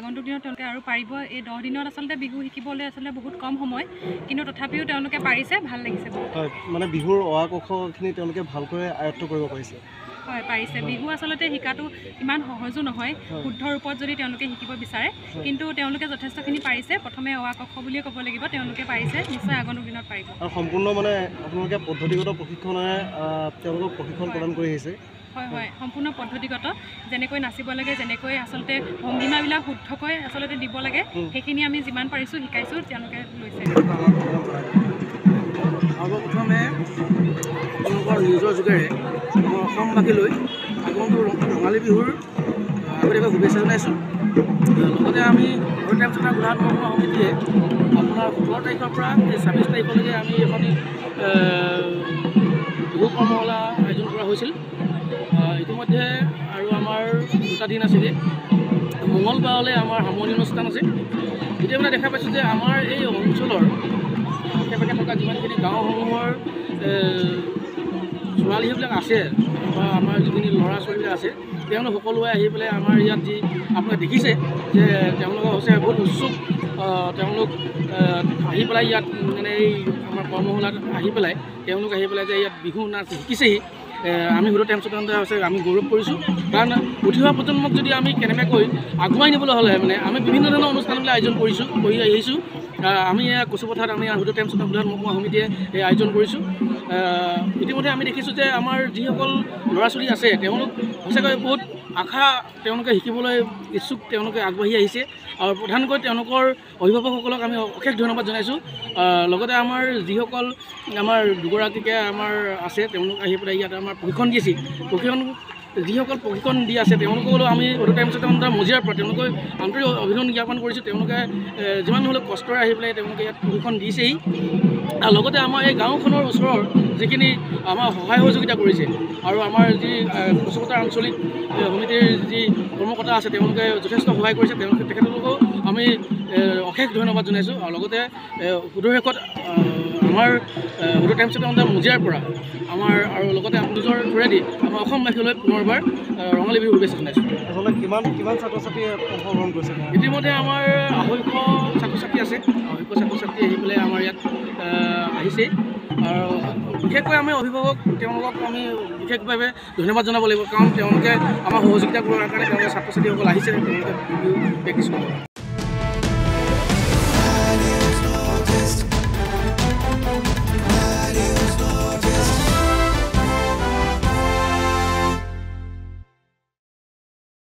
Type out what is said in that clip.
আগন্তুক দিনত তেওঁলোকে আৰু পাৰিব। এই 10 দিনত আচলতে বিহু শিকিবলৈ আচলতে বহুত কম সময়, কিন্তু তথাপিও তেওঁলোকে পাৰিছে, ভাল লাগিছে। হয়, মানে বিহুৰ অৱা কখিনি তেওঁলোকে ভালকৈ আয়ত্ত কৰিব পাৰিছে। হয়, পাৰিছে। বিহু আচলতে শিকাটো ইমান সহজো নহয়, শুদ্ধ ৰূপত যদি তেওঁলোকে শিকিব বিচাৰে, কিন্তু তেওঁলোকে যথেষ্টখিনি পাৰিছে। প্ৰথমে অৱা ক খ বুলিয়ে ক'ব লাগিব, তেওঁলোকে পাৰিছে, নিশ্চয় আগন্তুক দিনত পাৰিব। আৰু সম্পূৰ্ণ মানে আপোনালোকে পদ্ধতিগত প্ৰশিক্ষণেৰে তেওঁলোকক প্ৰশিক্ষণ প্ৰদান কৰি আহিছে। হয় হয়, সম্পূৰ্ণ পদ্ধতিগত, যেনেকৈ নাচিব লাগে, যেনেকৈ আচলতে ভংগীমাবিলাক শুদ্ধকৈ আচলতে দিব লাগে, সেইখিনি আমি যিমান পাৰিছোঁ শিকাইছোঁ, তেওঁলোকে লৈছে। সৰ্বপ্ৰথমে আপোনালোকৰ নিজৰ যোগেৰে মই অসমবাসীলৈ আগন্তুক ৰঙালী বিহুৰ আগতীয়াকৈ শুভেচ্ছা জনাইছোঁ। লগতে আমি টাইমছৰ গোলাঘাট মহকুমা সমিতিয়ে আপোনাৰ 17 তাৰিখৰ পৰা 26 তাৰিখলৈকে আমি এখন বিহু কৰ্মশালা আয়োজন কৰা হৈছিল। ইতিমধ্যে আৰু আমাৰ 2টা দিন আছিলে। মঙলবাৰলৈ আমাৰ সামৰণি অনুষ্ঠান আছে। এতিয়া মানে দেখা পাইছোঁ যে আমাৰ এই অঞ্চলৰ আশে পাশে থকা যিমানখিনি গাঁওসমূহৰ ছোৱালীবিলাক আছে বা আমাৰ যিখিনি ল'ৰা ছোৱালীবিলাক আছে, তেওঁলোক সকলোৱে আহি পেলাই আমাৰ ইয়াত যি আপোনালোকে দেখিছে যে তেওঁলোকৰ হৈছে বহুত উৎসুক। তেওঁলোক আহি পেলাই ইয়াত মানে এই আমাৰ কৰ্মশালাত আহি পেলাই তেওঁলোক আহি পেলাই যে ইয়াত বিহু নাচ শিকিছেহি। আমি হুদৰ টাইমছত হৈছে আমি গৌৰৱ কৰিছোঁ, কাৰণ উঠি অহা প্ৰজন্মক যদি আমি কেনেবাকৈ আগুৱাই নিবলৈ হ'লে মানে আমি বিভিন্ন ধৰণৰ অনুষ্ঠানবিলাক আয়োজন কৰি আহিছোঁ। আমি কচুপথাৰত আমি হুদৰ টাইমছত গোলাঘাট মহকুমা সমিতিয়ে এই আয়োজন কৰিছোঁ। ইতিমধ্যে আমি দেখিছোঁ যে আমাৰ যিসকল ল'ৰা ছোৱালী আছে তেওঁলোক সঁচাকৈ বহুত আশা, তেওঁলোকে শিকিবলৈ ইচ্ছুক, তেওঁলোকে আগবাঢ়ি আহিছে। আৰু প্ৰধানকৈ তেওঁলোকৰ অভিভাৱকসকলক আমি অশেষ ধন্যবাদ জনাইছোঁ। লগতে আমাৰ যিসকল আমাৰ দুগৰাকীকে আমাৰ আছে, তেওঁলোক আহি পেলাই ইয়াত আমাৰ প্ৰশিক্ষণ দিছিল। যিসকল প্ৰশিক্ষণ দি আছে তেওঁলোকলৈও আমি হুদৰ টাইমছত মজিয়াৰ পৰা তেওঁলোকে আন্তৰিক অভিনন্দন জ্ঞাপন কৰিছোঁ। তেওঁলোকে যিমান হ'লেও কষ্টৰে আহি পেলাই তেওঁলোকে ইয়াত প্ৰশিক্ষণ দিছেহি। আৰু লগতে আমাৰ এই গাঁওখনৰ ওচৰৰ যিখিনি আমাৰ সহায় সহযোগিতা কৰিছে, আৰু আমাৰ যি কচুপথাৰ আঞ্চলিক সমিতিৰ যি কৰ্মকৰ্তা আছে তেওঁলোকে যথেষ্ট সহায় কৰিছে। তেখেতলোকেও আমি অশেষ ধন্যবাদ জনাইছোঁ। আৰু লগতে সুদূৰশেষত আমাৰ হুদৰ টাইমছত মজিয়াৰ পৰা আমাৰ আৰু লগতে নিজৰ থোৰেদি আমাৰ অসমবাসীলৈ পুনৰবাৰ ৰঙালী বিহুৰ শুভেচ্ছা জনাইছোঁ। আচলতে কিমান ছাত্ৰ ছাত্ৰীয়ে অংশগ্ৰহণ কৰিছে? ইতিমধ্যে আমাৰ 250 ছাত্ৰ ছাত্ৰী আছে। 250 ছাত্ৰ ছাত্ৰী আহি পেলাই আমাৰ ইয়াত আহিছে। আৰু বিশেষকৈ আমি অভিভাৱক তেওঁলোকক আমি বিশেষভাৱে ধন্যবাদ জনাব লাগিব, কাৰণ তেওঁলোকে আমাৰ সহযোগিতা কৰাৰ কাৰণে তেওঁলোকে ছাত্ৰ ছাত্ৰীসকল আহিছে, তেওঁলোকে প্ৰেক্টিছ কৰিব।